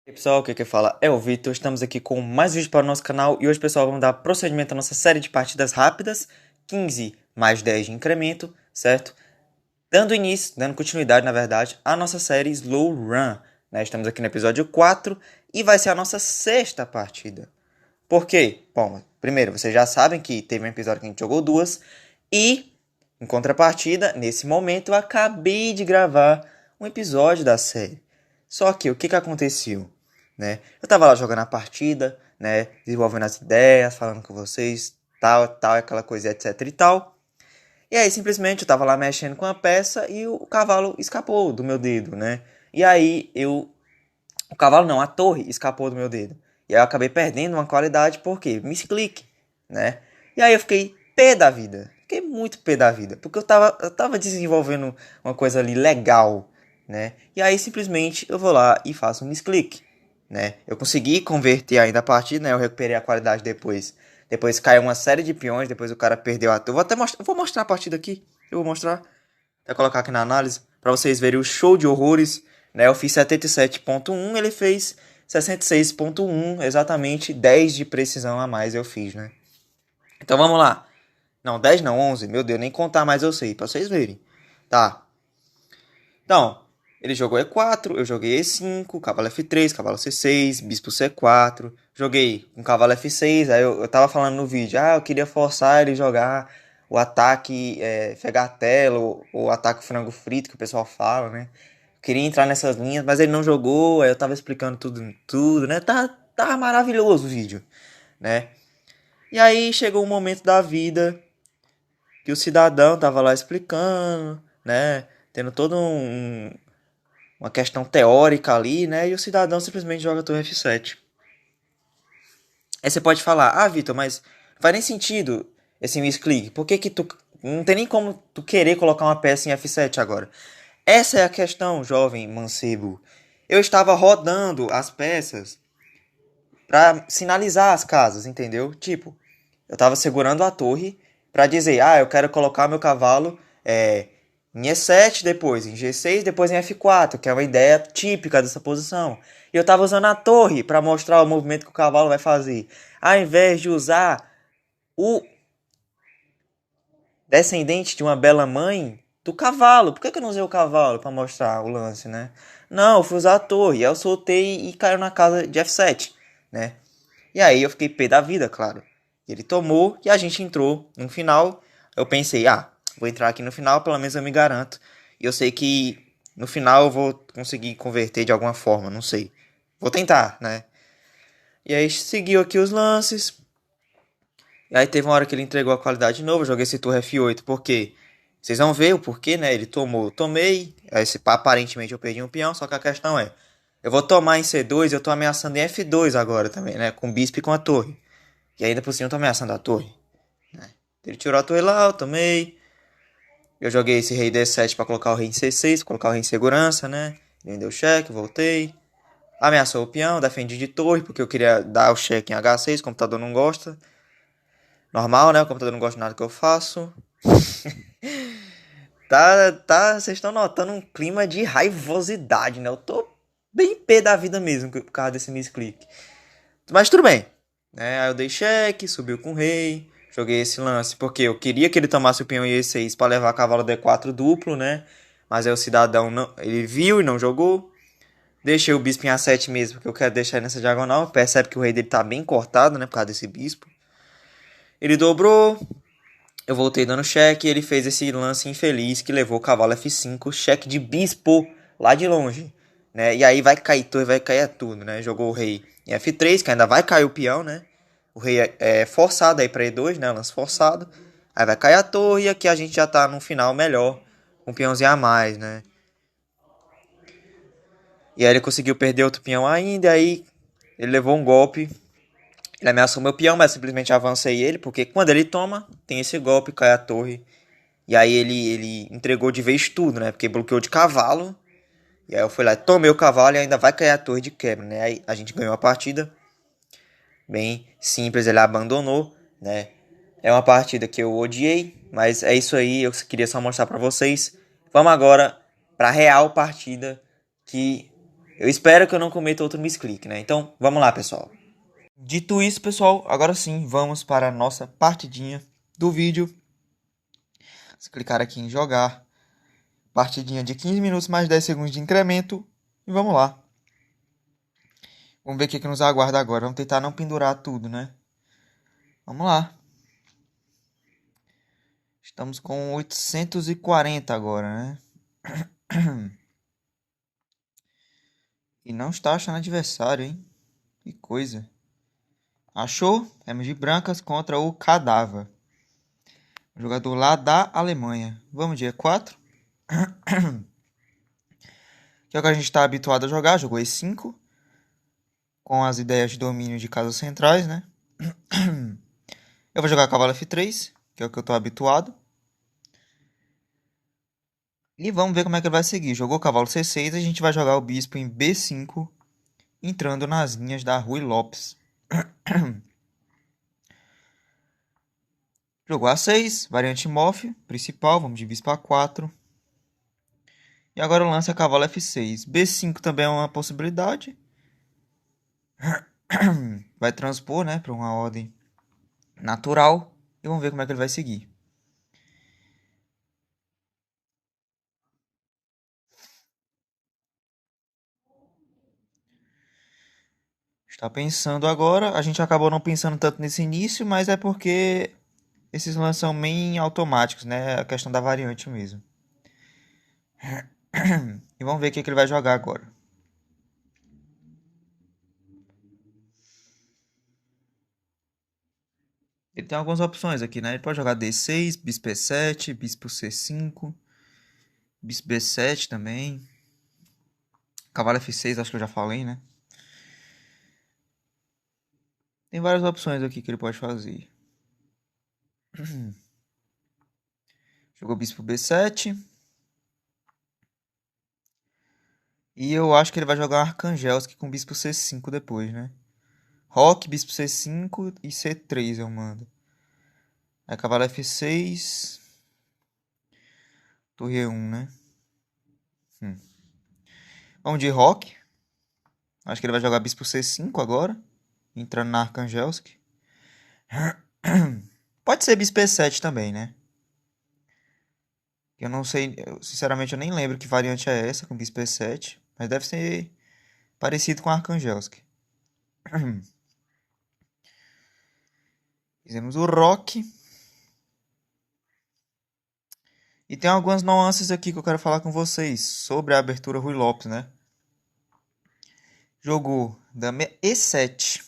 E aí, pessoal, o que fala é o Vitor. Estamos aqui com mais vídeo para o nosso canal e hoje, pessoal, vamos dar prosseguimento à nossa série de partidas rápidas, 15 mais 10 de incremento, certo? Dando continuidade, na verdade, à nossa série Slow Run, né? Estamos aqui no episódio 4 e vai ser a nossa sexta partida. Por quê? Bom, primeiro, vocês já sabem que teve um episódio que a gente jogou duas e, em contrapartida, nesse momento eu acabei de gravar um episódio da série. Só que o que aconteceu? Né? Eu tava lá jogando a partida, né? Desenvolvendo as ideias, falando com vocês, tal, aquela coisa, etc e tal. E aí, simplesmente, eu tava lá mexendo com a peça e o cavalo escapou do meu dedo, né? E aí, o cavalo não, a torre escapou do meu dedo. E aí eu acabei perdendo uma qualidade, por quê? Misclick, né? E aí eu fiquei pé da vida. Fiquei muito pé da vida. Porque eu tava desenvolvendo uma coisa ali legal, né? E aí simplesmente eu vou lá e faço um misclick, né? Eu consegui converter ainda a partida, né? Eu recuperei a qualidade depois. Depois caiu uma série de peões, depois o cara perdeu a torre. Vou mostrar a partida aqui. Eu vou mostrar. Vou colocar aqui na análise para vocês verem o show de horrores, né? Eu fiz 77.1, ele fez 66.1, exatamente 10 de precisão a mais eu fiz, né? Então vamos lá. Não, 10 não, 11. Meu Deus, nem contar mais eu sei, para vocês verem. Tá. Então, ele jogou E4, eu joguei E5, cavalo F3, cavalo C6, bispo C4. Joguei com cavalo F6, aí eu tava falando no vídeo, eu queria forçar ele jogar o ataque fegatelo, ou ataque frango frito, que o pessoal fala, né? Eu queria entrar nessas linhas, mas ele não jogou, aí eu tava explicando tudo, né? Tá maravilhoso o vídeo, né? E aí chegou um momento da vida que o cidadão tava lá explicando, né? Tendo todo uma questão teórica ali, né? E o cidadão simplesmente joga a torre F7. Aí você pode falar, Vitor, mas não faz nem sentido esse misclick. Por que tu... Não tem nem como tu querer colocar uma peça em F7 agora. Essa é a questão, jovem mancebo. Eu estava rodando as peças para sinalizar as casas, entendeu? Tipo, eu tava segurando a torre para dizer, eu quero colocar meu cavalo em E7 depois, em G6 depois em F4, que é uma ideia típica dessa posição. E eu tava usando a torre para mostrar o movimento que o cavalo vai fazer, ao invés de usar o descendente de uma bela mãe do cavalo. Por que eu não usei o cavalo para mostrar o lance, né? Não, eu fui usar a torre, aí eu soltei e caiu na casa de F7, né? E aí eu fiquei pé da vida, claro. Ele tomou e a gente entrou no final. Eu pensei, vou entrar aqui no final, pelo menos eu me garanto. E eu sei que no final eu vou conseguir converter de alguma forma, não sei. Vou tentar, né? E aí seguiu aqui os lances. E aí teve uma hora que ele entregou a qualidade de novo. Eu joguei esse torre F8 porque vocês vão ver o porquê, né? Ele tomou, eu tomei. Aparentemente eu perdi um peão, só que a questão é, eu vou tomar em C2, eu tô ameaçando em F2 agora também, né? Com o bispo e com a torre. E ainda por cima eu tô ameaçando a torre, né? Ele tirou a torre lá, eu tomei. Eu joguei esse rei D7 para colocar o rei em C6, colocar o rei em segurança, né? Ele deu cheque, voltei. Ameaçou o peão, defendi de torre, porque eu queria dar o cheque em H6, o computador não gosta. Normal, né? O computador não gosta de nada que eu faço. Vocês estão notando um clima de raivosidade, né? Eu tô bem pé da vida mesmo por causa desse misclick. Mas tudo bem, né? Aí eu dei cheque, subiu com o rei, joguei esse lance porque eu queria que ele tomasse o peão em E6 para levar cavalo D4 duplo, né? Mas aí o cidadão não, ele viu e não jogou. Deixei o bispo em A7 mesmo, porque eu quero deixar ele nessa diagonal. Percebe que o rei dele tá bem cortado, né? Por causa desse bispo. Ele dobrou, eu voltei dando cheque e ele fez esse lance infeliz que levou o cavalo F5, cheque de bispo lá de longe, né? E aí vai cair torre, vai cair tudo, né? Jogou o rei em F3, que ainda vai cair o peão, né? O rei é forçado aí para E2, né? Lance forçado. Aí vai cair a torre e aqui a gente já tá no final melhor, com um peãozinho a mais, né? E aí ele conseguiu perder outro peão ainda, e aí ele levou um golpe. Ele ameaçou meu peão, mas simplesmente avancei ele, porque quando ele toma, tem esse golpe, cai a torre. E aí ele entregou de vez tudo, né? Porque bloqueou de cavalo. E aí eu fui lá, tomei o cavalo e ainda vai cair a torre de quebra, né? Aí a gente ganhou a partida. Bem simples, ele abandonou, né? É uma partida que eu odiei, mas é isso aí, eu queria só mostrar pra vocês. Vamos agora pra real partida que Eu espero que eu não cometa outro misclick, né? Então, vamos lá, pessoal. Dito isso, pessoal, agora sim, vamos para a nossa partidinha do vídeo. Vamos clicar aqui em jogar. Partidinha de 15 minutos mais 10 segundos de incremento. E vamos lá. Vamos ver o que nos aguarda agora. Vamos tentar não pendurar tudo, né? Vamos lá. Estamos com 840 agora, né? E não está achando adversário, hein? Que coisa. Achou? Temos de brancas contra o Cadáver. Jogador lá da Alemanha. Vamos de E4. Que é o que a gente está habituado a jogar. Jogou E5. Com as ideias de domínio de casas centrais, né? Eu vou jogar cavalo F3, que é o que eu estou habituado. E vamos ver como é que ele vai seguir. Jogou cavalo C6, a gente vai jogar o bispo em B5, entrando nas linhas da Ruy Lopes. Jogou A6, variante MOF, principal, vamos de bispo A4. E agora o lance é cavalo F6. B5 também é uma possibilidade. Vai transpor, né, para uma ordem natural. E vamos ver como é que ele vai seguir. Está pensando agora. A gente acabou não pensando tanto nesse início, mas é porque esses lances são bem automáticos, né? A questão da variante mesmo. E vamos ver o que ele vai jogar agora. Ele tem algumas opções aqui, né? Ele pode jogar D6, bispo E7, bispo C5, bispo B7 também. Cavalo F6, acho que eu já falei, né? Tem várias opções aqui que ele pode fazer. Jogou bispo B7. E eu acho que ele vai jogar Archangelski com bispo C5 depois, né? Roque, bispo C5 e C3 eu mando. Aí cavalo F6. Torre E1, né? Vamos de roque. Acho que ele vai jogar bispo C5 agora. Entrando na Archangelski. Pode ser bispo E7 também, né? Eu não sei, sinceramente eu nem lembro que variante é essa com bispo E7. Mas deve ser parecido com a Archangelski. Fizemos o roque. E tem algumas nuances aqui que eu quero falar com vocês sobre a abertura Ruy Lopes, né? Jogou dama E7,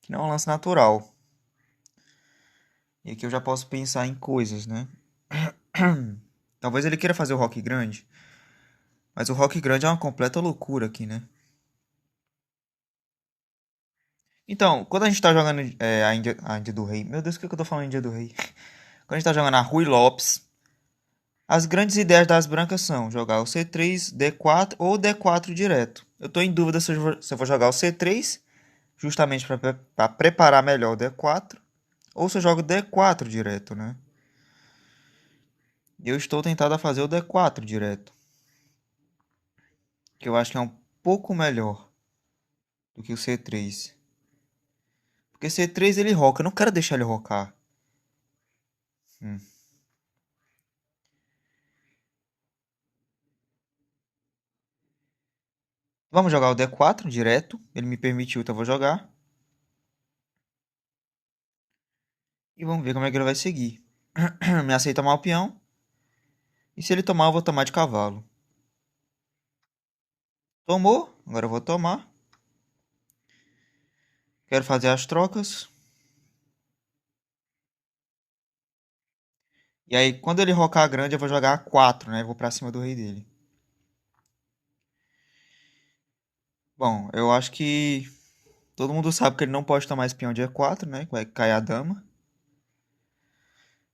que não é um lance natural. E aqui eu já posso pensar em coisas, né? Talvez ele queira fazer o roque grande. Mas o roque grande é uma completa loucura aqui, né? Então, quando a gente tá jogando a Índia do Rei... Meu Deus, por que eu tô falando Índia do Rei? Quando a gente tá jogando a Ruy Lopes, as grandes ideias das brancas são jogar o C3, D4 ou D4 direto. Eu tô em dúvida se eu vou jogar o C3, justamente para preparar melhor o D4, ou se eu jogo D4 direto, né? Eu estou tentado a fazer o D4 direto, que eu acho que é um pouco melhor do que o C3. Porque C3 ele roca, eu não quero deixar ele rocar. Hum. Vamos jogar o D4 direto, ele me permitiu, então eu vou jogar. E vamos ver como é que ele vai seguir. Me aceita tomar o peão. E se ele tomar, eu vou tomar de cavalo. Tomou, agora eu vou tomar. Quero fazer as trocas. E aí, quando ele rocar grande, eu vou jogar A4, né? Vou pra cima do rei dele. Bom, eu acho que todo mundo sabe que ele não pode tomar esse peão de E4, né? Vai cair a dama.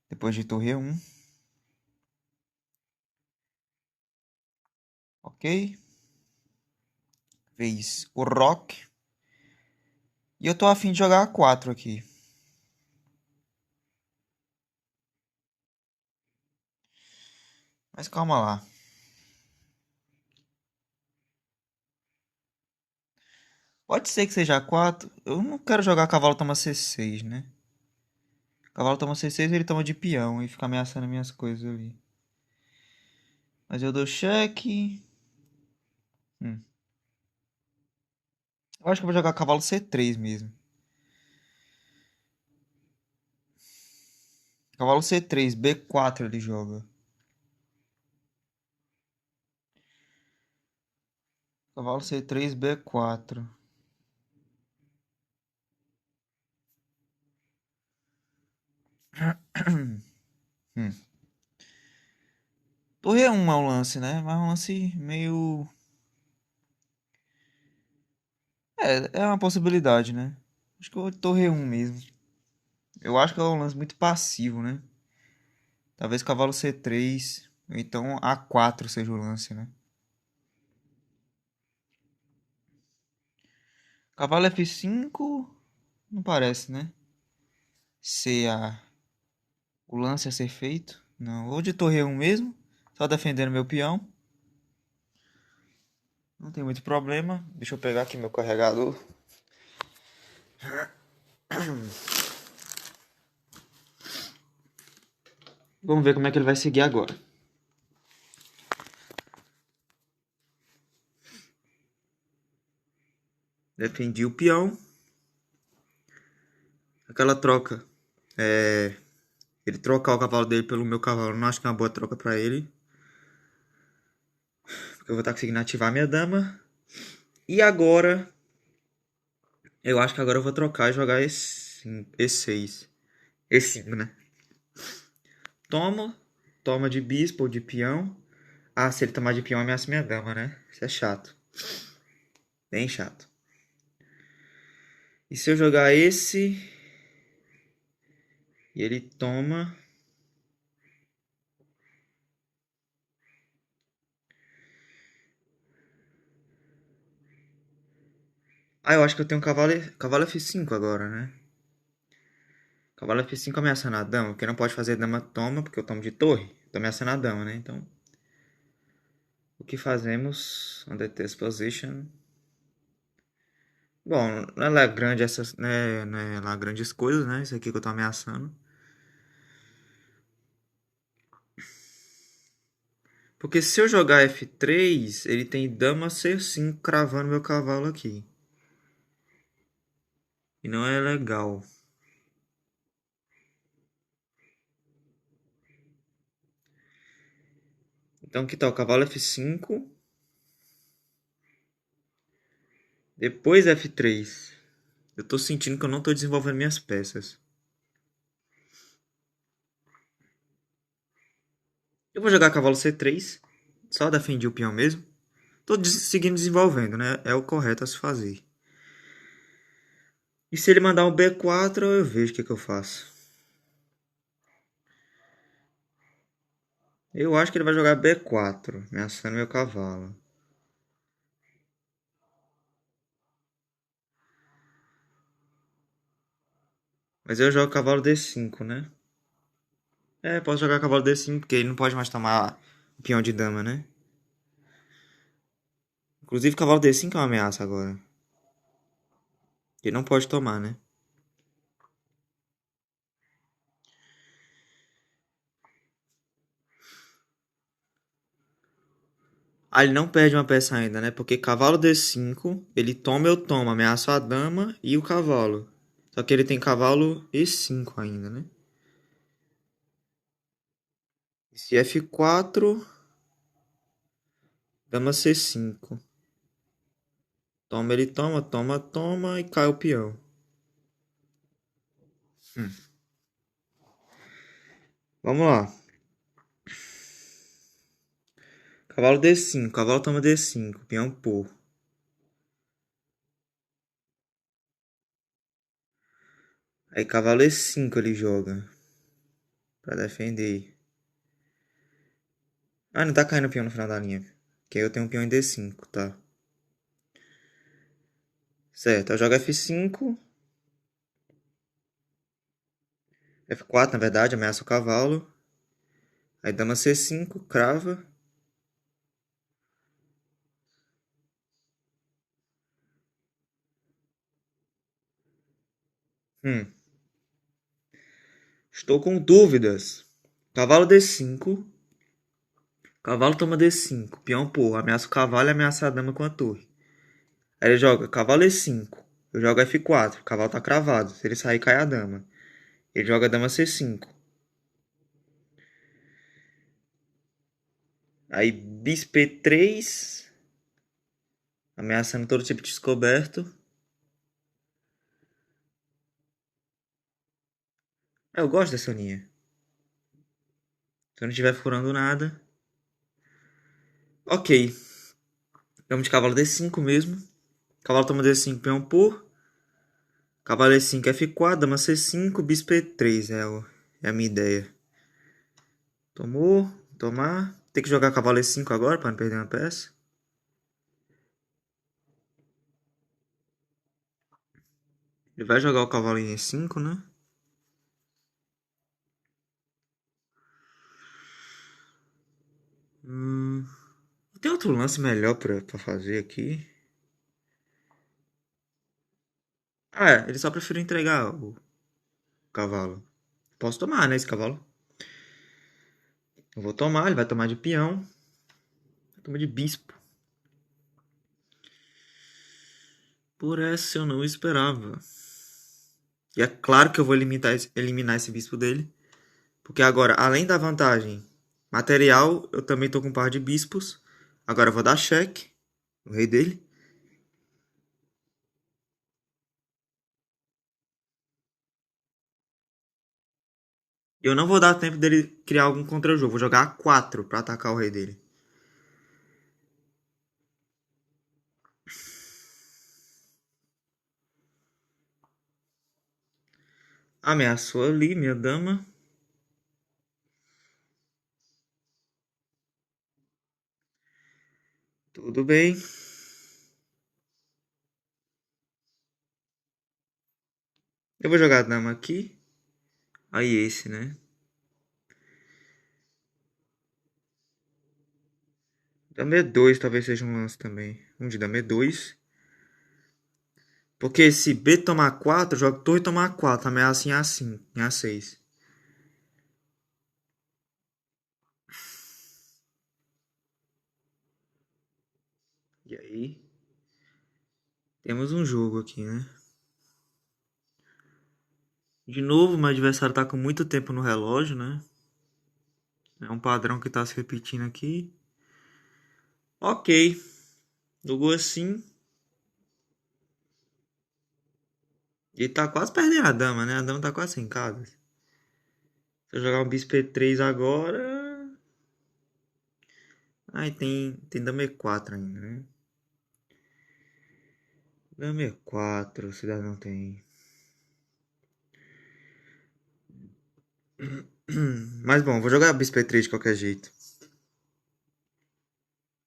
Depois de torre E1. Ok. Fez o rock. E eu tô afim de jogar A4 aqui. Mas calma lá. Pode ser que seja A4. Eu não quero jogar cavalo toma C6, né? Cavalo toma C6, ele toma de peão e fica ameaçando minhas coisas ali. Mas eu dou cheque. Hum. Eu acho que eu vou jogar cavalo C3 mesmo. Cavalo C3, B4 ele joga. Cavalo C3, B4. Hum. Torre E1 é um lance, né? Mas é um lance meio. É uma possibilidade, né? Acho que eu vou de torre E1 mesmo. Eu acho que é um lance muito passivo, né? Talvez cavalo C3. Ou então A4 seja o lance, né? Cavalo F5. Não parece, né? Ser o lance a ser feito. Não, vou de torre E1 mesmo. Só defendendo meu peão. Não tem muito problema. Deixa eu pegar aqui meu carregador. Vamos ver como é que ele vai seguir agora. Defendi o peão. Aquela troca. Ele trocar o cavalo dele pelo meu cavalo. Não acho que é uma boa troca pra ele. Porque eu vou estar conseguindo ativar minha dama. E agora. Eu acho que agora eu vou trocar e jogar E6. E5, né? Toma. Toma de bispo ou de peão. Ah, se ele tomar de peão, ameaça minha dama, né? Isso é chato. Bem chato. E se eu jogar esse. E ele toma. Ah, eu acho que eu tenho cavalo F5 agora, né? Cavalo F5 ameaçando a dama, porque não pode fazer dama toma, porque eu tomo de torre. Tô ameaçando a dama, né? Então, o que fazemos? On the test position. Bom, não é lá grande essas, né? Não é lá grandes coisas, né? Isso aqui que eu tô ameaçando. Porque se eu jogar F3, ele tem dama C5 cravando meu cavalo aqui. E não é legal. Então, que tal? Cavalo F5. Depois F3. Eu tô sentindo que eu não tô desenvolvendo minhas peças. Eu vou jogar cavalo C3. Só defendi o peão mesmo. Tô seguindo desenvolvendo, né? É o correto a se fazer. E se ele mandar um B4, eu vejo o que eu faço. Eu acho que ele vai jogar B4, ameaçando meu cavalo. Mas eu jogo cavalo D5, né? Posso jogar cavalo D5, porque ele não pode mais tomar o peão de dama, né? Inclusive, cavalo D5 é uma ameaça agora. Ele não pode tomar, né? Ah, ele não perde uma peça ainda, né? Porque cavalo D5, ele toma, eu tomo. Ameaço a dama e o cavalo. Só que ele tem cavalo E5 ainda, né? Se F4, dama C5. Toma, ele toma, toma, toma e cai o peão. Hum. Vamos lá. Cavalo D5, cavalo toma D5, peão por. Aí cavalo E5 ele joga pra defender. Ah, não tá caindo o peão no final da linha. Que aí eu tenho um peão em D5, tá? Certo, eu jogo F5. F4, na verdade, ameaça o cavalo. Aí dama C5, crava. Hum, estou com dúvidas. Cavalo D5. Cavalo toma D5. Peão, porra. Ameaça o cavalo e ameaça a dama com a torre. Aí ele joga cavalo E5. Eu jogo F4. O cavalo tá cravado. Se ele sair, cai a dama. Ele joga dama C5. Aí bispo E3. Ameaçando todo tipo de descoberto. Eu gosto dessa linha. Se eu não estiver furando nada. Ok. Vamos de cavalo D5 mesmo. Cavalo toma D5, peão por. Cavalo E5, F4, dama C5, bispo E3. É a minha ideia. Tomou. Tomar. Tem que jogar cavalo E5 agora para não perder uma peça. Ele vai jogar o cavalo em E5, né? Tem outro lance melhor pra fazer aqui. Ah, é. Ele só prefere entregar o cavalo. Posso tomar, né, esse cavalo? Eu vou tomar, ele vai tomar de peão. Vai tomar de bispo. Por essa eu não esperava. E é claro que eu vou eliminar esse bispo dele. Porque agora, além da vantagem material, eu também tô com um par de bispos. Agora eu vou dar cheque no rei dele. Eu não vou dar tempo dele criar algum contra-jogo. Vou jogar A4 pra atacar o rei dele. Ameaçou ali, minha dama. Tudo bem. Eu vou jogar a dama aqui. Aí esse, né? Dama E2 talvez seja um lance também. Um de dama E2. Porque se B tomar 4, eu jogo torre e tomar 4. Ameaça em A5, em A6. E aí, temos um jogo aqui, né? De novo, meu adversário tá com muito tempo no relógio, né? É um padrão que tá se repetindo aqui. Ok. Jogou assim. Ele tá quase perdendo a dama, né? A dama tá quase sem casa. Se eu jogar um bispo E3 agora. Aí tem dama E4 ainda, né? Dama E4, o cidadão tem. Mas bom, vou jogar bispo E3 de qualquer jeito.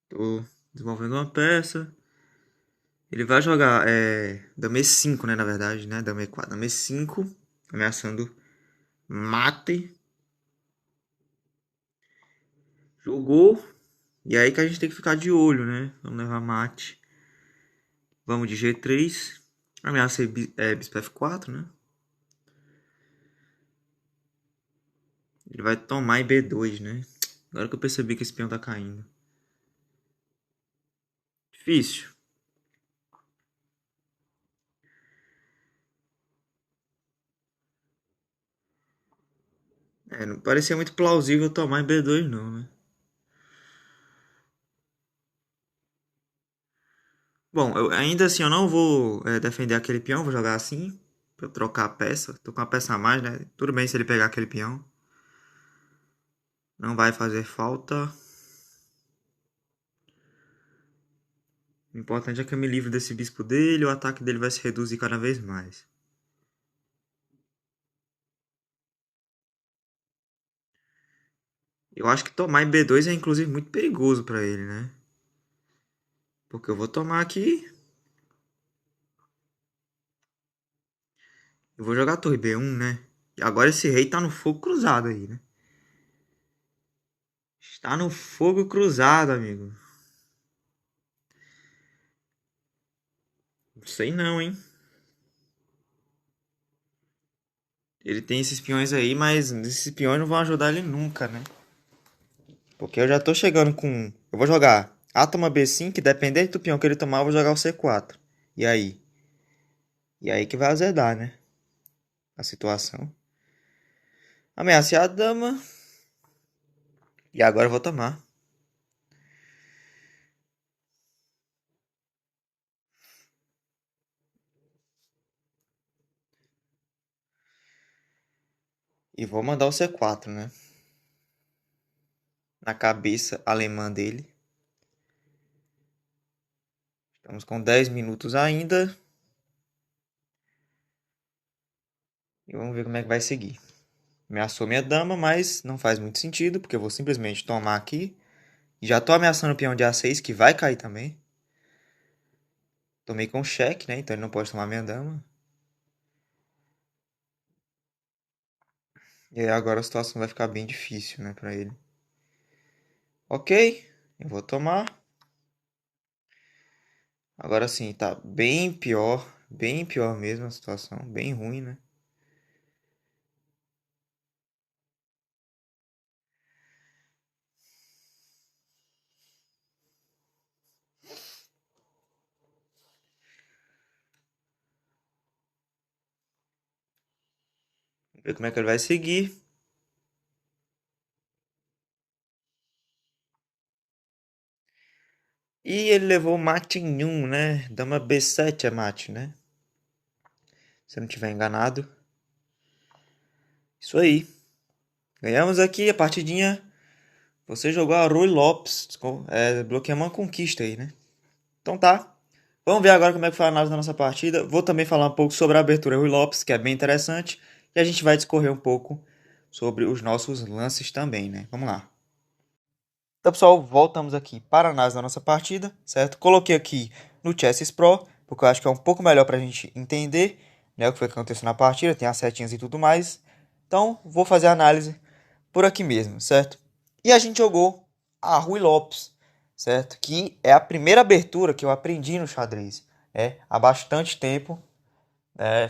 Tô desenvolvendo uma peça. Ele vai jogar dama E5, né? Na verdade, né? Dama E4, dama E5. Ameaçando mate. Jogou. E aí que a gente tem que ficar de olho, né? Vamos levar mate. Vamos de G3. Ameaça bispo F4, né? Ele vai tomar em B2, né? Agora que eu percebi que esse peão tá caindo. Difícil. Não parecia muito plausível tomar em B2 não, né? Bom, ainda assim eu não vou defender aquele peão, vou jogar assim. Pra eu trocar a peça. Tô com uma peça a mais, né? Tudo bem se ele pegar aquele peão. Não vai fazer falta. O importante é que eu me livre desse bispo dele. O ataque dele vai se reduzir cada vez mais. Eu acho que tomar em B2 é inclusive muito perigoso pra ele, né? Porque eu vou tomar aqui. Eu vou jogar a torre B1, né? E agora esse rei tá no fogo cruzado aí, né? Está no fogo cruzado, amigo. Não sei não, hein? Ele tem esses peões aí, mas esses peões não vão ajudar ele nunca, né? Porque eu já tô chegando com... Eu vou jogar A toma B5, dependendo do peão que ele tomar, eu vou jogar o C4. E aí? E aí que vai azedar, né? A situação. Ameacei a dama. E agora eu vou tomar. E vou mandar o C4, né? Na cabeça alemã dele. Estamos com 10 minutos ainda. E vamos ver como é que vai seguir. Ameaçou minha dama, mas não faz muito sentido, porque eu vou simplesmente tomar aqui. E já tô ameaçando o peão de A6, que vai cair também. Tomei com cheque, né? Então ele não pode tomar minha dama. E aí agora a situação vai ficar bem difícil, né, pra ele. Ok, eu vou tomar. Agora sim, tá bem pior mesmo a situação, bem ruim, né? Vamos ver como é que ele vai seguir. E ele levou mate em 1, né? Dama B7 é mate, né? Se eu não tiver enganado. Isso aí. Ganhamos aqui a partidinha. Você jogou a Rui Lopes. Bloqueamos uma conquista aí, né? Então tá. Vamos ver agora como é que foi a análise da nossa partida. Vou também falar um pouco sobre a abertura Rui Lopes, que é bem interessante. E a gente vai discorrer um pouco sobre os nossos lances também, né? Vamos lá. Então, pessoal, voltamos aqui para a análise da nossa partida, certo? Coloquei aqui no Chess Pro, porque eu acho que é um pouco melhor para a gente entender, né, o que foi que aconteceu na partida, tem as setinhas e tudo mais. Então, vou fazer a análise por aqui mesmo, certo? E a gente jogou a Rui Lopes, certo? Que é a primeira abertura que eu aprendi no xadrez, há bastante tempo,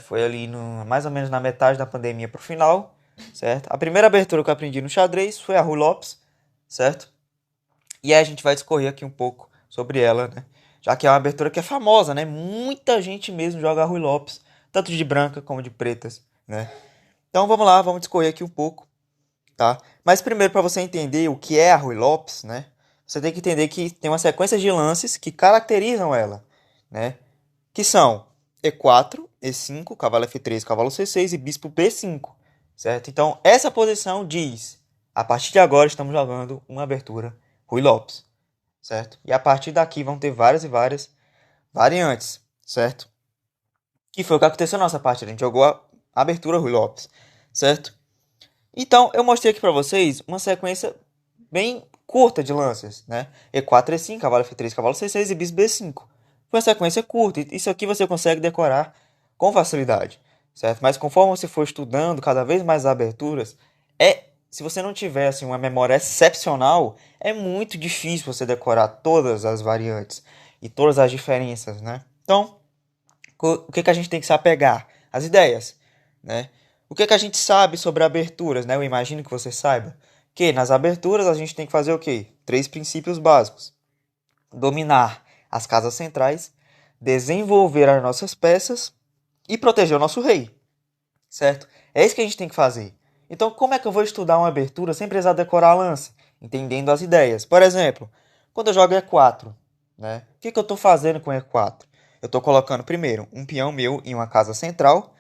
foi ali mais ou menos na metade da pandemia para o final, certo? A primeira abertura que eu aprendi no xadrez foi a Rui Lopes, certo? E aí a gente vai discorrer aqui um pouco sobre ela, né? Já que é uma abertura que é famosa, né? Muita gente mesmo joga Rui Lopes, tanto de branca como de pretas, né? Então vamos lá, vamos discorrer aqui um pouco, tá? Mas primeiro, para você entender o que é a Rui Lopes, né? Você tem que entender que tem uma sequência de lances que caracterizam ela, né? Que são E4, E5, cavalo F3, cavalo C6 e bispo B5, certo? Então essa posição diz, a partir de agora estamos jogando uma abertura Rui Lopes, certo? E a partir daqui vão ter várias e várias variantes, certo? Que foi o que aconteceu na nossa partida. A gente jogou a abertura Rui Lopes, certo? Então, eu mostrei aqui para vocês uma sequência bem curta de lances, né? E4, E5, cavalo F3, cavalo C6 e bispo B5. Foi uma sequência curta. Isso aqui você consegue decorar com facilidade, certo? Mas conforme você for estudando cada vez mais as aberturas, se você não tiver assim, uma memória excepcional, é muito difícil você decorar todas as variantes e todas as diferenças, né? Então, o que a gente tem que se apegar? As ideias, né? O que a gente sabe sobre aberturas, né? Eu imagino que você saiba que nas aberturas a gente tem que fazer o quê? 3 princípios básicos: dominar as casas centrais, desenvolver as nossas peças e proteger o nosso rei, certo? É isso que a gente tem que fazer. Então, como é que eu vou estudar uma abertura sem precisar decorar a lance? Entendendo as ideias. Por exemplo, quando eu jogo E4, né? O que eu estou fazendo com E4? Eu estou colocando primeiro um peão meu em uma casa central.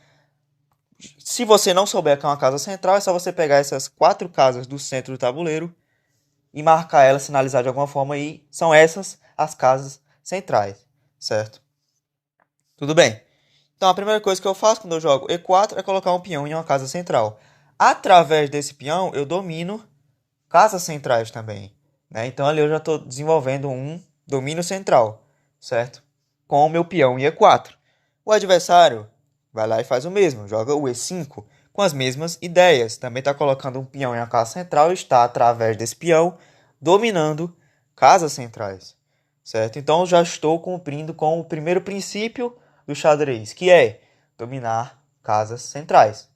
Se você não souber que é uma casa central, é só você pegar essas 4 casas do centro do tabuleiro e marcar elas, sinalizar de alguma forma aí. São essas as casas centrais, certo? Tudo bem. Então a primeira coisa que eu faço quando eu jogo E4 é colocar um peão em uma casa central. Através desse peão eu domino casas centrais também, né? Então ali eu já estou desenvolvendo um domínio central, certo? Com o meu peão em E4. O adversário vai lá e faz o mesmo, joga o E5 com as mesmas ideias. Também está colocando um peão em uma casa central e está, através desse peão, dominando casas centrais, certo? Então eu já estou cumprindo com o primeiro princípio do xadrez, que é dominar casas centrais.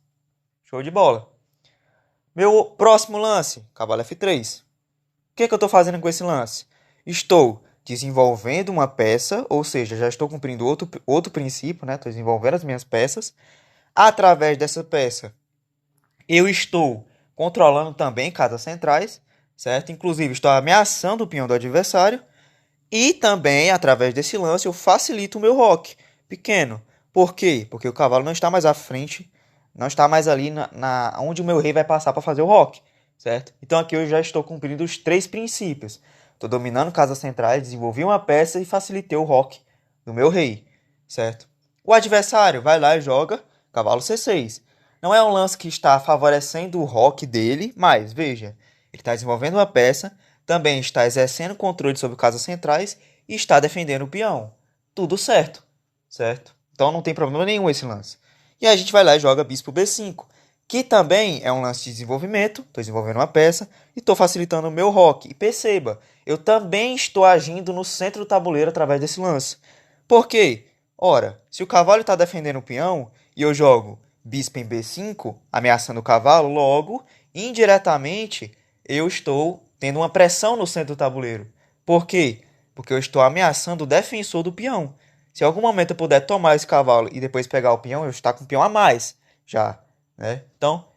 Show de bola. Meu próximo lance, cavalo F3. O que é que eu estou fazendo com esse lance? Estou desenvolvendo uma peça, ou seja, já estou cumprindo outro princípio, né? Estou desenvolvendo as minhas peças. Através dessa peça, eu estou controlando também casas centrais, certo? Inclusive, estou ameaçando o peão do adversário. E também, através desse lance, eu facilito o meu roque pequeno. Por quê? Porque o cavalo não está mais à frente, não está mais ali onde o meu rei vai passar para fazer o roque, certo? Então aqui eu já estou cumprindo os 3 princípios. Estou dominando casas centrais, desenvolvi uma peça e facilitei o roque do meu rei, certo? O adversário vai lá e joga cavalo C6. Não é um lance que está favorecendo o roque dele, mas veja, ele está desenvolvendo uma peça, também está exercendo controle sobre casas centrais e está defendendo o peão. Tudo certo, certo? Então não tem problema nenhum esse lance. E aí a gente vai lá e joga bispo B5, que também é um lance de desenvolvimento. Estou desenvolvendo uma peça e estou facilitando o meu roque. E perceba, eu também estou agindo no centro do tabuleiro através desse lance. Por quê? Ora, se o cavalo está defendendo o peão e eu jogo bispo em B5, ameaçando o cavalo, logo, indiretamente, eu estou tendo uma pressão no centro do tabuleiro. Por quê? Porque eu estou ameaçando o defensor do peão. Se em algum momento eu puder tomar esse cavalo e depois pegar o peão, eu estou com o peão a mais já, né? Então,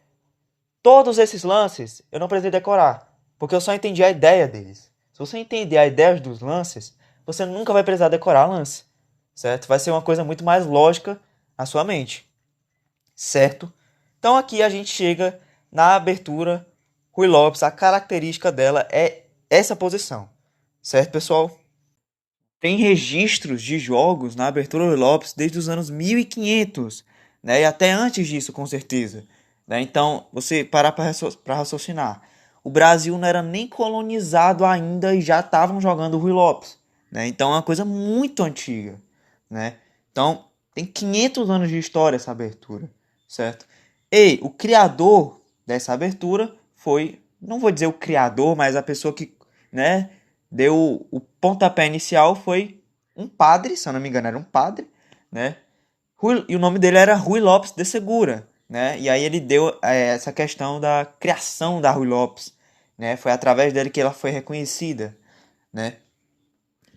todos esses lances eu não precisei decorar, porque eu só entendi a ideia deles. Se você entender a ideia dos lances, você nunca vai precisar decorar lance, certo? Vai ser uma coisa muito mais lógica na sua mente, certo? Então aqui a gente chega na abertura Ruy Lopes, a característica dela é essa posição, certo, pessoal? Tem registros de jogos na abertura Ruy Lopes desde os anos 1500, né? E até antes disso, com certeza. Né? Então, você parar para raciocinar. O Brasil não era nem colonizado ainda e já estavam jogando Ruy Lopes. Né? Então, é uma coisa muito antiga. Né? Então, tem 500 anos de história essa abertura, certo? E o criador dessa abertura foi, não vou dizer o criador, mas a pessoa que, né, deu o pontapé inicial foi um padre, se eu não me engano era um padre, né? E o nome dele era Ruy Lopes de Segura, né? E aí ele deu essa questão da criação da Ruy Lopes, né? Foi através dele que ela foi reconhecida, né?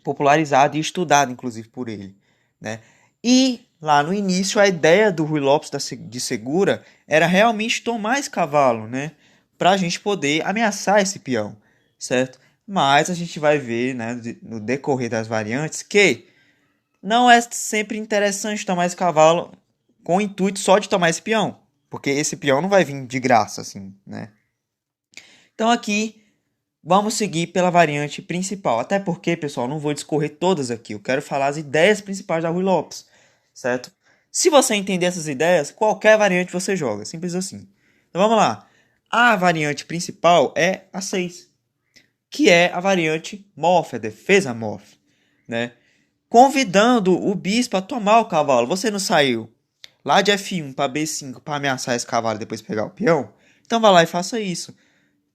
Popularizada e estudada, inclusive, por ele, né? E lá no início a ideia do Ruy Lopes de Segura era realmente tomar esse cavalo, né? Para a gente poder ameaçar esse peão, certo? Mas a gente vai ver, né, no decorrer das variantes, que não é sempre interessante tomar esse cavalo com o intuito só de tomar esse peão. Porque esse peão não vai vir de graça, assim, né? Então aqui, vamos seguir pela variante principal. Até porque, pessoal, não vou discorrer todas aqui. Eu quero falar as ideias principais da Ruy Lopes, certo? Se você entender essas ideias, qualquer variante você joga. Simples assim. Então vamos lá. A variante principal é a 6, que é a variante Morph, a defesa Morph, né? Convidando o bispo a tomar o cavalo. Você não saiu lá de F1 para B5 para ameaçar esse cavalo e depois pegar o peão? Então vá lá e faça isso.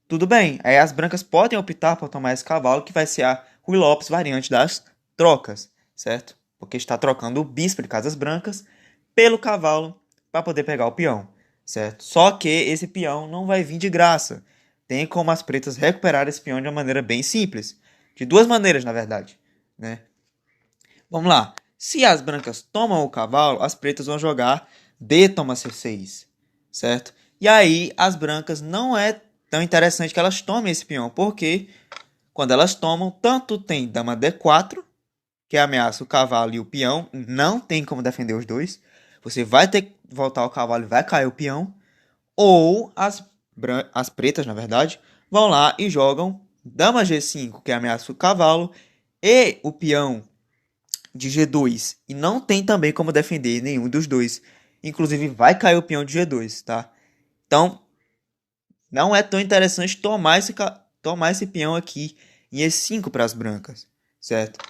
Tudo bem, aí as brancas podem optar por tomar esse cavalo, que vai ser a Ruy Lopes variante das trocas, certo? Porque está trocando o bispo de casas brancas pelo cavalo para poder pegar o peão, certo? Só que esse peão não vai vir de graça. Tem como as pretas recuperar esse peão de uma maneira bem simples. De duas maneiras, na verdade, né? Vamos lá. Se as brancas tomam o cavalo, as pretas vão jogar D toma C6, certo? E aí as brancas não é tão interessante que elas tomem esse peão, porque quando elas tomam, tanto tem dama D4, que ameaça o cavalo e o peão, não tem como defender os dois. Você vai ter que voltar o cavalo e vai cair o peão. Ou as pretas, na verdade, vão lá e jogam dama G5, que ameaça o cavalo e o peão de G2 e não tem também como defender nenhum dos dois. Inclusive vai cair o peão de G2, tá? Então, não é tão interessante tomar esse peão aqui em E5 para as brancas, certo?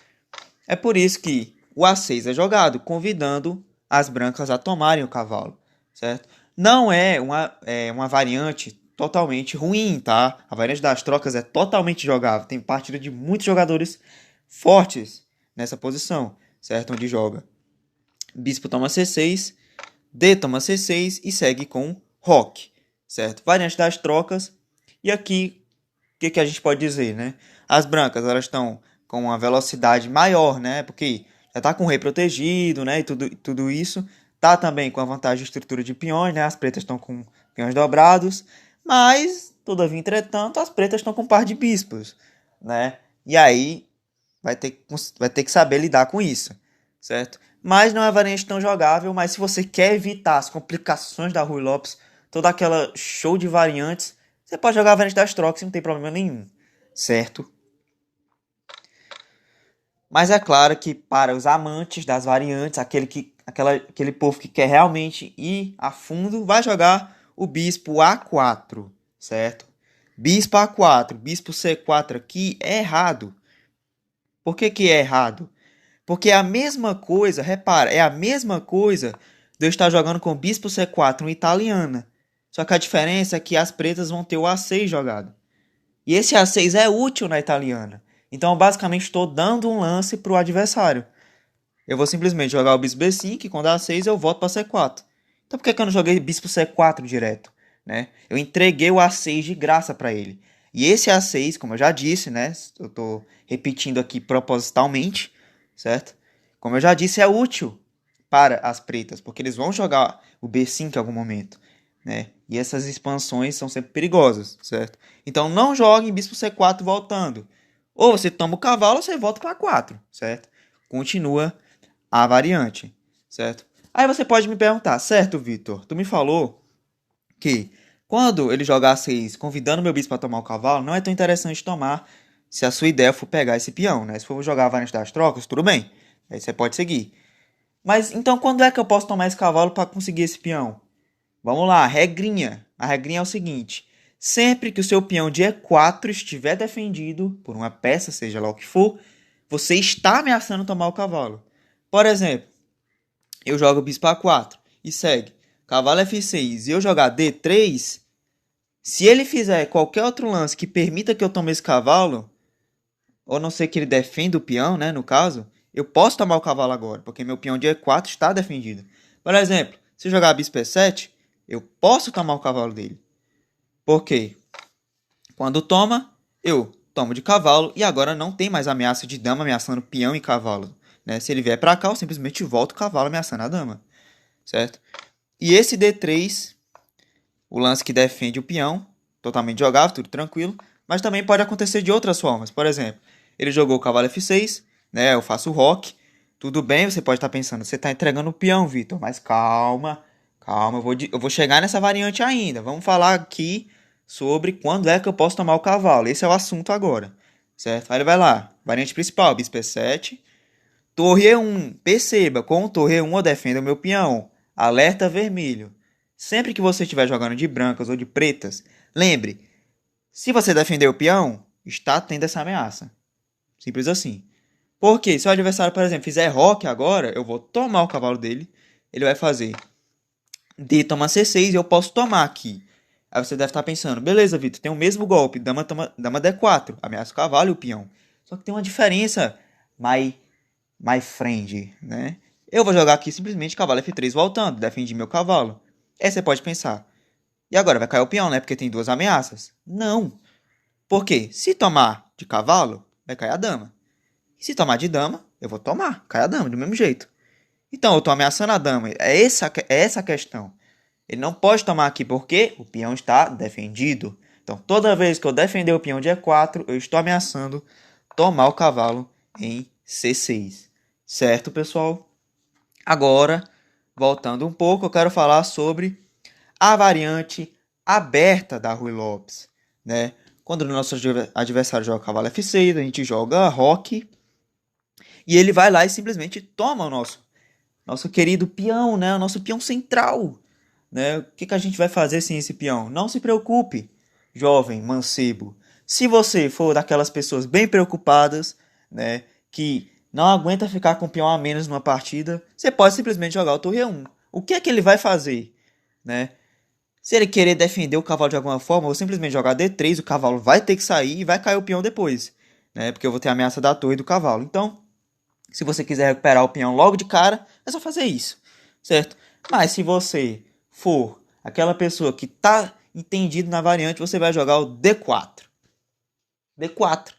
É por isso que o A6 é jogado, convidando as brancas a tomarem o cavalo, certo? Não é uma variante totalmente ruim, tá? A variante das trocas é totalmente jogável. Tem partida de muitos jogadores fortes nessa posição, certo? Onde joga bispo toma C6, D toma C6 e segue com roque, certo? Variante das trocas. E aqui, o que a gente pode dizer, né? As brancas, elas estão com uma velocidade maior, né? Porque já tá com o rei protegido, né? E tudo isso. Tá também com a vantagem de estrutura de peões, né? As pretas estão com peões dobrados. Mas, todavia, entretanto, as pretas estão com um par de bispos, né? E aí, vai ter que saber lidar com isso, certo? Mas não é variante tão jogável, mas se você quer evitar as complicações da Ruy Lopes, toda aquela show de variantes, você pode jogar a variante das trocas, não tem problema nenhum, certo? Mas é claro que para os amantes das variantes, aquele povo que quer realmente ir a fundo, vai jogar o bispo A4, certo? Bispo A4, bispo C4 aqui é errado. Por que é errado? Porque é a mesma coisa, repara, é a mesma coisa de eu estar jogando com bispo C4 uma italiana. Só que a diferença é que as pretas vão ter o A6 jogado. E esse A6 é útil na italiana. Então, eu basicamente, estou dando um lance para o adversário. Eu vou simplesmente jogar o bispo B5 e quando dá A6 eu volto para C4. Então, por que eu não joguei bispo C4 direto? Né? Eu entreguei o A6 de graça para ele. E esse A6, como eu já disse, né? Eu estou repetindo aqui propositalmente, certo? Como eu já disse, é útil para as pretas, porque eles vão jogar o B5 em algum momento, né? E essas expansões são sempre perigosas, certo? Então não jogue bispo C4 voltando. Ou você toma o cavalo ou você volta para 4, certo? Continua a variante, certo? Aí você pode me perguntar, certo, Vitor? Tu me falou que quando ele jogar 6, convidando meu bispo para tomar o cavalo, não é tão interessante tomar se a sua ideia for pegar esse peão, né? Se for jogar a variante das trocas, tudo bem. Aí você pode seguir. Mas então quando é que eu posso tomar esse cavalo para conseguir esse peão? Vamos lá, regrinha. A regrinha é o seguinte: sempre que o seu peão de E4 estiver defendido por uma peça, seja lá o que for, você está ameaçando tomar o cavalo. Por exemplo, eu jogo bispo A4 e segue cavalo F6 e eu jogar D3, se ele fizer qualquer outro lance que permita que eu tome esse cavalo, ou não sei que ele defenda o peão, né, no caso, eu posso tomar o cavalo agora, porque meu peão de E4 está defendido. Por exemplo, se eu jogar bispo E7, eu posso tomar o cavalo dele. Por quê? Quando toma, eu tomo de cavalo e agora não tem mais ameaça de dama ameaçando peão e cavalo. Né? Se ele vier para cá, eu simplesmente volto o cavalo ameaçando a dama. Certo? E esse D3, o lance que defende o peão, totalmente jogável, tudo tranquilo, mas também pode acontecer de outras formas. Por exemplo, ele jogou o cavalo F6, né? Eu faço o roque. Tudo bem, você pode estar pensando, você está entregando o peão, Vitor, mas calma, calma, eu vou chegar nessa variante ainda. Vamos falar aqui sobre quando é que eu posso tomar o cavalo. Esse é o assunto agora, certo? Aí ele vai lá, variante principal, bispo E7, torre E1, perceba, com torre E1 eu defendo o meu peão, alerta vermelho. Sempre que você estiver jogando de brancas ou de pretas, lembre, se você defender o peão, está tendo essa ameaça. Simples assim. Porque se o adversário, por exemplo, fizer roque agora, eu vou tomar o cavalo dele, ele vai fazer D toma C6 e eu posso tomar aqui. Aí você deve estar pensando, beleza, Vitor, tem o mesmo golpe, dama D4, ameaça o cavalo e o peão. Só que tem uma diferença, my friend, né? Eu vou jogar aqui simplesmente cavalo F3 voltando, defendi meu cavalo. Aí você pode pensar, e agora vai cair o peão, né? Porque tem duas ameaças. Não. Por quê? Se tomar de cavalo, vai cair a dama. E se tomar de dama, eu vou tomar, cai a dama, do mesmo jeito. Então, eu estou ameaçando a dama. É essa a questão. Ele não pode tomar aqui porque o peão está defendido. Então, toda vez que eu defender o peão de E4, eu estou ameaçando tomar o cavalo em C6. Certo, pessoal? Agora, voltando um pouco, eu quero falar sobre a variante aberta da Ruy Lopes. Né? Quando o nosso adversário joga cavalo F6, a gente joga roque. E ele vai lá e simplesmente toma o nosso querido peão, né? O nosso peão central. Né? O que a gente vai fazer sem esse peão? Não se preocupe, jovem mancebo. Se você for daquelas pessoas bem preocupadas, né, que não aguenta ficar com o peão a menos numa partida, você pode simplesmente jogar o torre E1. O que é que ele vai fazer? Né? Se ele querer defender o cavalo de alguma forma, eu vou simplesmente jogar D3, o cavalo vai ter que sair e vai cair o peão depois. Né? Porque eu vou ter a ameaça da torre e do cavalo. Então, se você quiser recuperar o peão logo de cara, é só fazer isso, certo? Mas se você for aquela pessoa que tá entendido na variante, você vai jogar o D4. D4.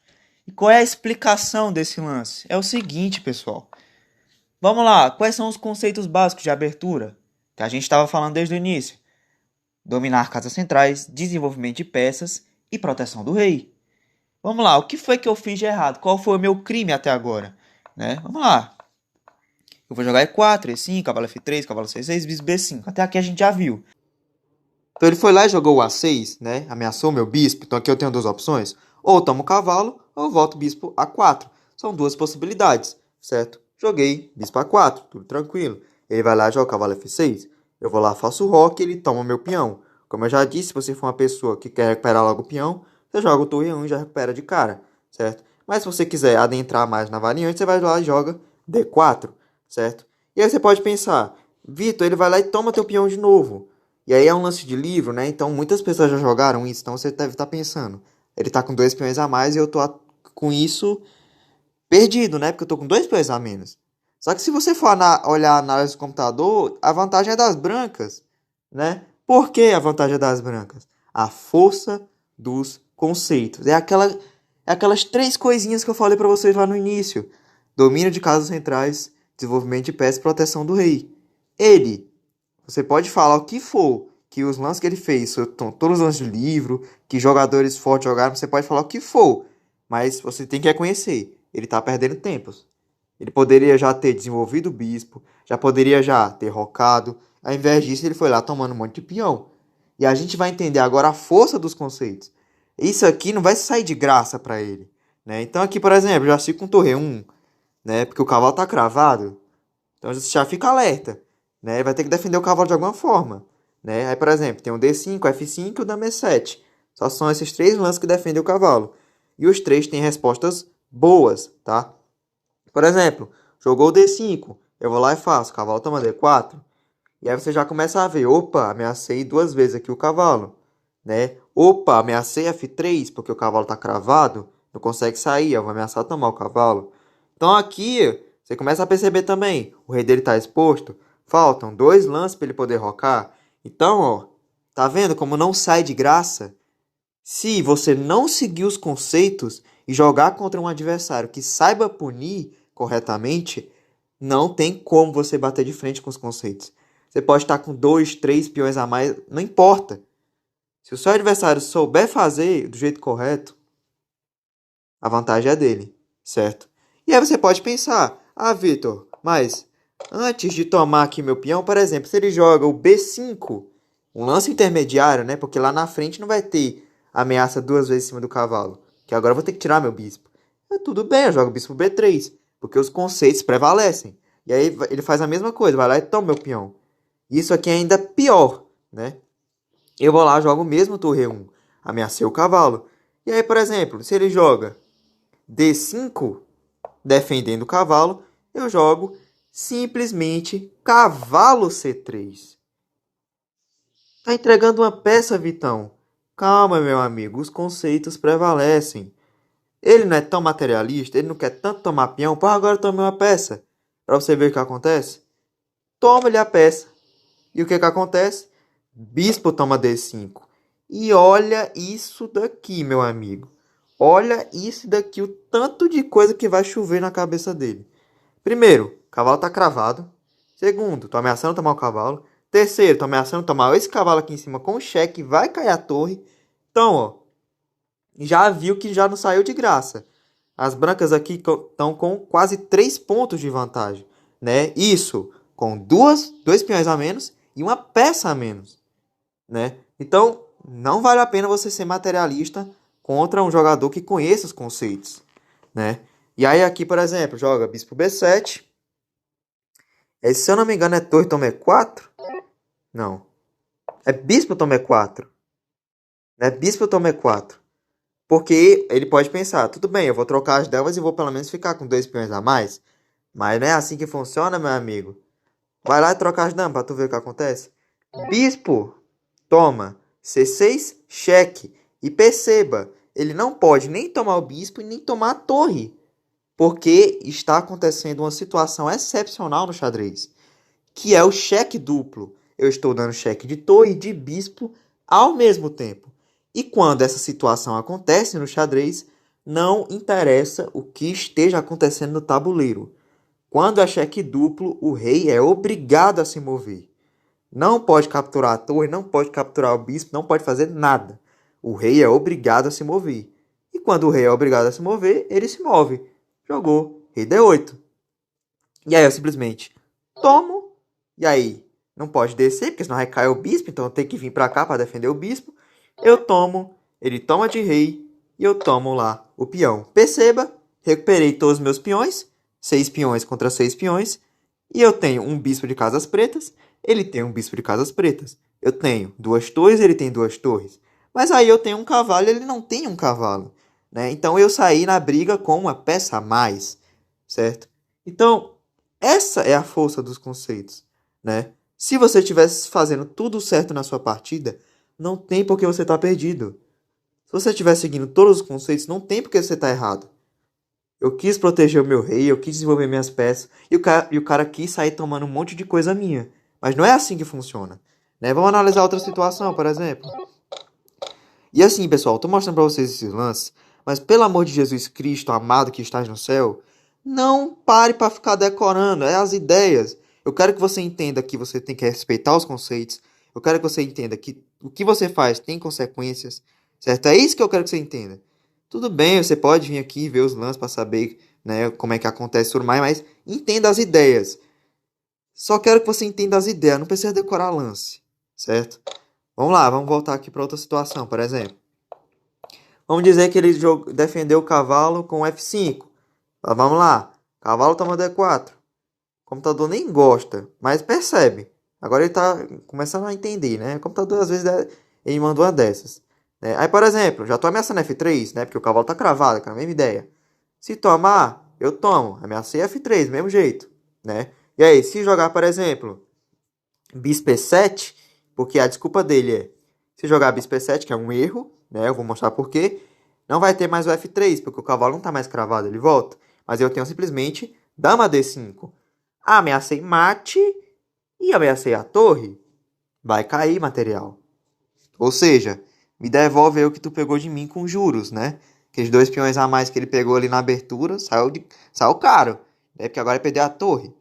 E qual é a explicação desse lance? É o seguinte, pessoal. Vamos lá, quais são os conceitos básicos de abertura que a gente estava falando desde o início? Dominar casas centrais, desenvolvimento de peças e proteção do rei. Vamos lá, o que foi que eu fiz de errado? Qual foi o meu crime até agora? Né? Vamos lá. Eu vou jogar E4, E5, cavalo F3, cavalo C6, bispo B5. Até aqui a gente já viu. Então ele foi lá e jogou o A6, né? Ameaçou meu bispo. Então aqui eu tenho duas opções. Ou eu tomo o cavalo, ou eu volto o bispo A4. São duas possibilidades, certo? Joguei bispo A4, tudo tranquilo. Ele vai lá e joga o cavalo F6. Eu vou lá, faço o roque, ele toma o meu peão. Como eu já disse, se você for uma pessoa que quer recuperar logo o peão, você joga o torre 1 e já recupera de cara, certo? Mas se você quiser adentrar mais na variante, você vai lá e joga D4, certo? E aí você pode pensar, Vitor, ele vai lá e toma teu peão de novo. E aí é um lance de livro, né? Então muitas pessoas já jogaram isso, então você deve estar pensando, ele tá com 2 peões a mais e eu tô com isso perdido, né? Porque eu tô com 2 peões a menos. Só que se você for olhar a análise do computador, a vantagem é das brancas, né? Por que a vantagem é das brancas? A força dos conceitos. Aquelas 3 coisinhas que eu falei para vocês lá no início. Domínio de casas centrais, desenvolvimento de peças e proteção do rei. Você pode falar o que for, que os lances que ele fez são todos os lances de livro, que jogadores fortes jogaram, você pode falar o que for. Mas você tem que reconhecer, ele está perdendo tempos. Ele poderia já ter desenvolvido o bispo, já poderia já ter rocado. Ao invés disso, ele foi lá tomando um monte de peão. E a gente vai entender agora a força dos conceitos. Isso aqui não vai sair de graça para ele, né? Então aqui, por exemplo, já fica com torre 1, né? Porque o cavalo está cravado. Então você já fica alerta, né? Vai ter que defender o cavalo de alguma forma, né? Aí, por exemplo, tem o D5, o F5 e o Dama E7. Só são esses 3 lances que defendem o cavalo. E os 3 têm respostas boas, tá? Por exemplo, jogou o D5, eu vou lá e faço, o cavalo toma D4. E aí você já começa a ver, opa, ameacei 2 vezes aqui o cavalo, né? Opa, ameacei F3 porque o cavalo está cravado, não consegue sair, eu vou ameaçar tomar o cavalo. Então aqui você começa a perceber também, o rei dele está exposto, faltam 2 lances para ele poder rocar. Então, ó, tá vendo como não sai de graça? Se você não seguir os conceitos e jogar contra um adversário que saiba punir corretamente, não tem como você bater de frente com os conceitos. Você pode estar com 2, 3 peões a mais, não importa. Se o seu adversário souber fazer do jeito correto, a vantagem é dele, certo? E aí você pode pensar, Vitor, mas antes de tomar aqui meu peão, por exemplo, se ele joga o B5, um lance intermediário, né? Porque lá na frente não vai ter ameaça 2 vezes em cima do cavalo. Que agora eu vou ter que tirar meu bispo. Tudo bem, eu jogo o bispo B3, porque os conceitos prevalecem. E aí ele faz a mesma coisa, vai lá e toma meu peão. Isso aqui é ainda pior, né? Eu vou lá, jogo o mesmo torre 1, ameacei o cavalo. E aí, por exemplo, se ele joga D5, defendendo o cavalo, eu jogo simplesmente cavalo C3. Tá entregando uma peça, Vitão? Calma, meu amigo, os conceitos prevalecem. Ele não é tão materialista, ele não quer tanto tomar peão, pô, agora tome uma peça. Pra você ver o que acontece. Toma-lhe a peça. E o que acontece? Bispo toma D5. E olha isso daqui, meu amigo. Olha isso daqui, o tanto de coisa que vai chover na cabeça dele. Primeiro, o cavalo tá cravado. Segundo, tô ameaçando tomar o cavalo. Terceiro, tô ameaçando tomar esse cavalo aqui em cima com o cheque. Vai cair a torre. Então, ó, já viu que já não saiu de graça. As brancas aqui estão com quase 3 pontos de vantagem, né? Isso com 2 peões a menos e uma peça a menos, né? Então, não vale a pena você ser materialista contra um jogador que conheça os conceitos, né? E aí aqui, por exemplo, joga bispo B7. Se eu não me engano, é torre toma E4? Não. É bispo toma E4. Né? Bispo toma E4. Porque ele pode pensar, tudo bem, eu vou trocar as delvas e vou pelo menos ficar com 2 peões a mais. Mas não é assim que funciona, meu amigo. Vai lá e troca as damas pra tu ver o que acontece. Bispo toma C6, cheque. E perceba, ele não pode nem tomar o bispo e nem tomar a torre. Porque está acontecendo uma situação excepcional no xadrez. Que é o cheque duplo. eu estou dando cheque de torre e de bispo ao mesmo tempo. E quando essa situação acontece no xadrez, não interessa o que esteja acontecendo no tabuleiro. Quando é cheque duplo, o rei é obrigado a se mover. Não pode capturar a torre, não pode capturar o bispo, não pode fazer nada. O rei é obrigado a se mover. E quando o rei é obrigado a se mover, ele se move. Jogou. Rei D8. E aí eu simplesmente tomo. E aí não pode descer, porque senão vai cair o bispo. Então eu tenho que vir pra cá para defender o bispo. Eu tomo. Ele toma de rei. E eu tomo lá o peão. Perceba, recuperei todos os meus peões. 6 peões contra 6 peões. E eu tenho um bispo de casas pretas. Ele tem um bispo de casas pretas. Eu tenho 2 torres, ele tem 2 torres. Mas aí eu tenho um cavalo, ele não tem um cavalo, né? Então eu saí na briga com uma peça a mais, certo? Então, essa é a força dos conceitos, né? Se você estivesse fazendo tudo certo na sua partida, não tem por que você estar perdido. Se você estiver seguindo todos os conceitos, não tem por que você estar errado. Eu quis proteger o meu rei, eu quis desenvolver minhas peças, e o cara quis sair tomando um monte de coisa minha. Mas não é assim que funciona, né? Vamos analisar outra situação, por exemplo. E assim, pessoal, estou mostrando para vocês esses lances, mas pelo amor de Jesus Cristo, amado que estás no céu, não pare para ficar decorando, é as ideias. Eu quero que você entenda que você tem que respeitar os conceitos. Eu quero que você entenda que o que você faz tem consequências, certo? É isso que eu quero que você entenda. Tudo bem, você pode vir aqui ver os lances para saber, né, como é que acontece tudo mais, mas entenda as ideias. Só quero que você entenda as ideias, não precisa decorar lance, certo? Vamos lá, vamos voltar aqui para outra situação, por exemplo. Vamos dizer que ele defendeu o cavalo com F5. Vamos lá, cavalo toma D4. O computador nem gosta, mas percebe. Agora ele está começando a entender, né? O computador às vezes ele manda uma dessas. Aí, por exemplo, já estou ameaçando F3, né? Porque o cavalo está cravado, que é a mesma ideia. Se tomar, eu tomo. Ameacei F3, mesmo jeito, né? E aí, se jogar, por exemplo, bispo E7, porque a desculpa dele é, se jogar bispo E7, que é um erro, né? Eu vou mostrar por quê. Não vai ter mais o F3, porque o cavalo não está mais cravado, ele volta. Mas eu tenho simplesmente dama D5. Ameacei mate e ameacei a torre. Vai cair material. Ou seja, me devolve aí o que tu pegou de mim com juros, né? Aqueles 2 peões a mais que ele pegou ali na abertura, saiu caro. Né? Porque agora é perder a torre.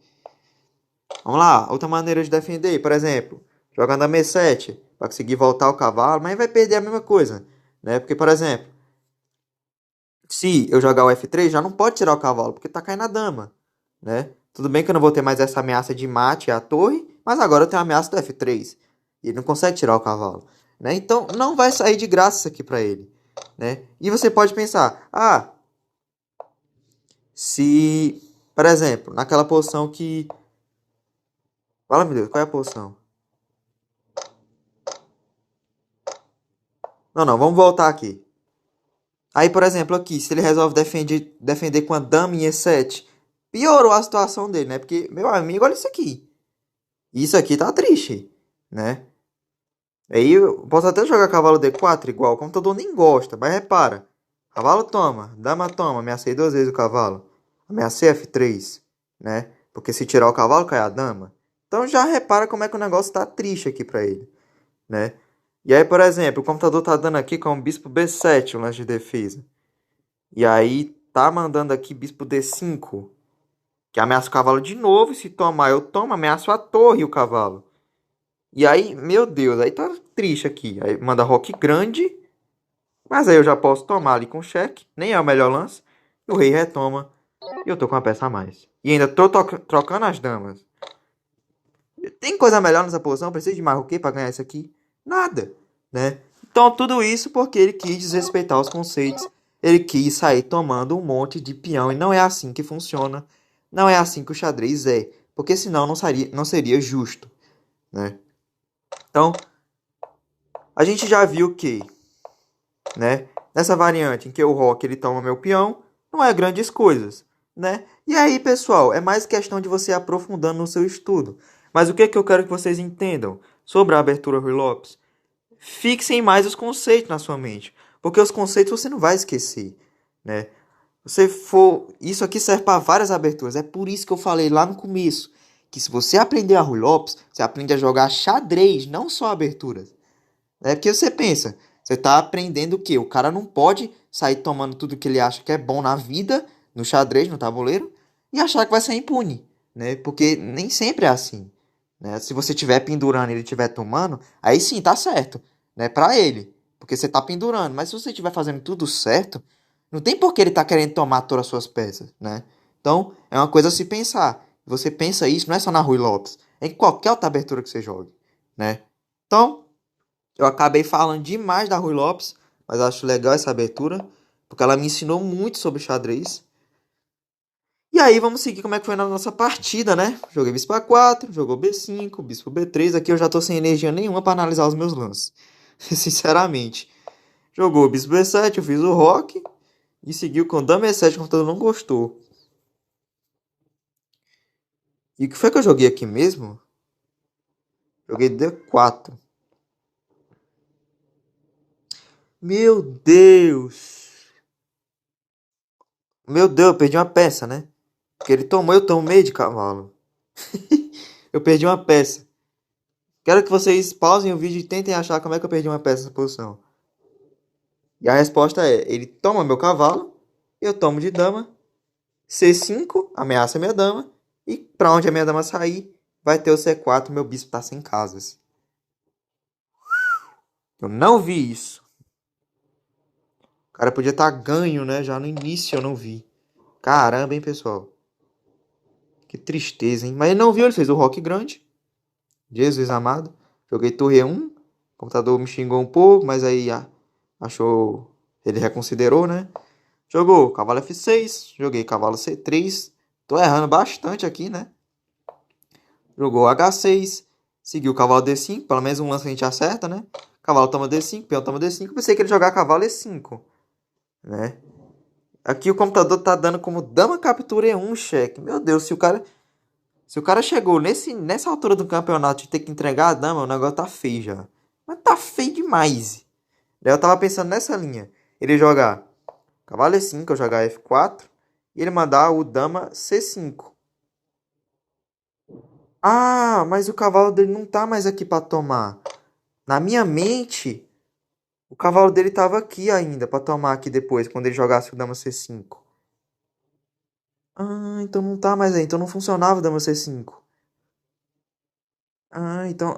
Vamos lá, outra maneira de defender, por exemplo, jogando a M7 para conseguir voltar o cavalo, mas vai perder a mesma coisa, né? Porque, por exemplo, se eu jogar o F3, já não pode tirar o cavalo, porque tá caindo a dama, né? Tudo bem que eu não vou ter mais essa ameaça de mate à torre, mas agora eu tenho a ameaça do F3. E ele não consegue tirar o cavalo, né? Então, não vai sair de graça isso aqui para ele, né? E você pode pensar, se, por exemplo, naquela posição que... Fala, meu Deus, qual é a posição? Não, vamos voltar aqui. Aí, por exemplo, aqui, se ele resolve defender com a dama em E7, piorou a situação dele, né? Porque, meu amigo, olha isso aqui. Isso aqui tá triste, né? Aí eu posso até jogar cavalo D4 igual, o computador nem gosta, mas repara. Cavalo toma, dama toma, ameacei 2 vezes o cavalo. Ameacei F3, né? Porque se tirar o cavalo, cai a dama. Então já repara como é que o negócio tá triste aqui pra ele, né? E aí, por exemplo, o computador tá dando aqui com o bispo B7, o lance de defesa. E aí tá mandando aqui bispo D5, que ameaça o cavalo de novo. E se tomar, eu tomo, ameaço a torre e o cavalo. E aí, meu Deus, aí tá triste aqui. Aí manda roque grande. Mas aí eu já posso tomar ali com cheque. Nem é o melhor lance. E o rei retoma. E eu tô com uma peça a mais. E ainda tô trocando as damas. Tem coisa melhor nessa posição? Preciso de mais o quê pra ganhar isso aqui? Nada, né? Então tudo isso porque ele quis desrespeitar os conceitos. Ele quis sair tomando um monte de peão. E não é assim que funciona. Não é assim que o xadrez é. Porque senão não seria justo, né? Então, a gente já viu que, né, nessa variante em que o roque ele toma meu peão, não é grandes coisas, né? E aí, pessoal, é mais questão de você aprofundando no seu estudo. Mas o que é que eu quero que vocês entendam sobre a abertura Ruy Lopes? Fixem mais os conceitos na sua mente, porque os conceitos você não vai esquecer, né? Isso aqui serve para várias aberturas. É por isso que eu falei lá no começo que se você aprender a Rui Lopes, você aprende a jogar xadrez, não só aberturas. É porque você pensa, você tá aprendendo o quê? O cara não pode sair tomando tudo que ele acha que é bom na vida, no xadrez, no tabuleiro, e achar que vai ser impune, né? Porque nem sempre é assim, né? Se você estiver pendurando e ele estiver tomando, aí sim, tá certo, né? Pra ele, porque você tá pendurando. Mas se você estiver fazendo tudo certo, não tem por que ele tá querendo tomar todas as suas peças, né? Então, é uma coisa a se pensar. Você pensa isso, não é só na Rui Lopes, é em qualquer outra abertura que você jogue, né? Então, eu acabei falando demais da Rui Lopes, mas acho legal essa abertura, porque ela me ensinou muito sobre xadrez. E aí vamos seguir como é que foi na nossa partida, né? Joguei bispo A4, jogou B5, bispo B3. Aqui eu já tô sem energia nenhuma para analisar os meus lances. Sinceramente. Jogou bispo B7, eu fiz o roque e seguiu com dama E7, o computador não gostou. E o que foi que eu joguei aqui mesmo? Joguei D4. Meu Deus! Meu Deus, eu perdi uma peça, né? Porque ele tomou, eu tomei de cavalo. Eu perdi uma peça. Quero que vocês pausem o vídeo e tentem achar como é que eu perdi uma peça nessa posição. E a resposta é, ele toma meu cavalo, eu tomo de dama, C5, ameaça minha dama, e pra onde a minha dama sair, vai ter o C4, meu bispo tá sem casas. Eu não vi isso. O cara podia estar ganho, né? Já no início eu não vi. Caramba, hein, pessoal. Que tristeza, hein? Mas ele não viu, ele fez o roque grande. Jesus amado. Joguei torre 1. O computador me xingou um pouco, mas aí achou. Ele reconsiderou, né? Jogou cavalo F6. Joguei cavalo C3. Tô errando bastante aqui, né? Jogou H6. Seguiu o cavalo D5. Pelo menos um lance a gente acerta, né? Cavalo toma D5. Peão toma D5. Pensei que ele ia jogar cavalo E5. Né? Aqui o computador tá dando como dama captura E1 cheque. Meu Deus, se o cara chegou nessa altura do campeonato de ter que entregar a dama, o negócio tá feio já. Mas tá feio demais. Daí eu tava pensando nessa linha. Ele jogar cavalo E5, eu jogar F4. E ele mandar o dama C5. Ah, mas o cavalo dele não tá mais aqui pra tomar. Na minha mente, o cavalo dele tava aqui ainda pra tomar aqui depois, quando ele jogasse o dama C5. Ah, então não tá mais aí. Então não funcionava o dama C5. Ah, então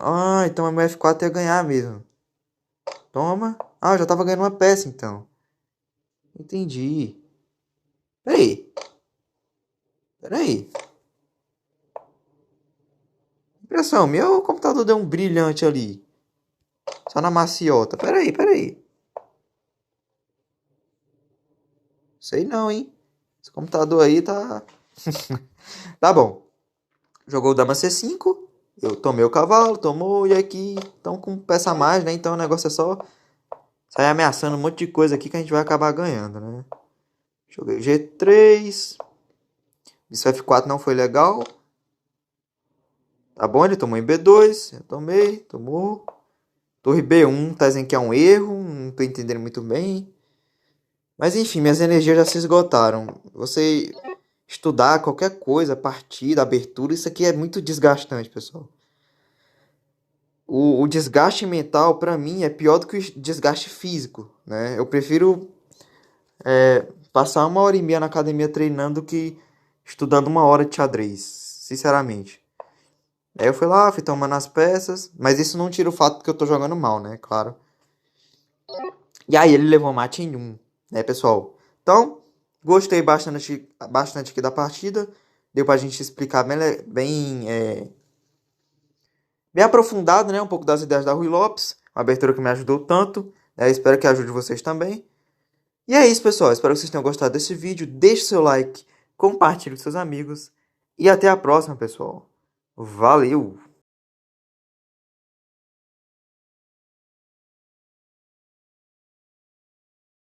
a meu F4 ia ganhar mesmo. Toma. Ah, eu já tava ganhando uma peça então. Entendi. Peraí. Peraí. Impressão minha, o computador deu um brilhante ali. Só na maciota. Peraí. Sei não, hein. Esse computador aí tá... Tá bom. Jogou o dama C5. Eu tomei o cavalo, tomou. E aqui estão com peça a mais, né. Então o negócio é só sair ameaçando um monte de coisa aqui que a gente vai acabar ganhando, né. Joguei G3. Isso F4 não foi legal. Tá bom, ele tomou em B2. Eu tomei, tomou. Torre B1, tá dizendo que é um erro. Não tô entendendo muito bem. Mas enfim, minhas energias já se esgotaram. Você estudar qualquer coisa, partida, abertura, isso aqui é muito desgastante, pessoal. O desgaste mental, pra mim, é pior do que o desgaste físico, né? Eu prefiro passar 1 hora e meia na academia treinando do que estudando 1 hora de xadrez, sinceramente. Aí eu fui lá, fui tomando as peças, mas isso não tira o fato que eu tô jogando mal, né? Claro. E aí ele levou mate em 1, né, pessoal? Então, gostei bastante aqui da partida. Deu pra gente explicar bem aprofundado, né? Um pouco das ideias da Rui Lopes. Uma abertura que me ajudou tanto. Né? Espero que ajude vocês também. E é isso, pessoal. Espero que vocês tenham gostado desse vídeo. Deixe seu like, compartilhe com seus amigos. E até a próxima, pessoal. Valeu!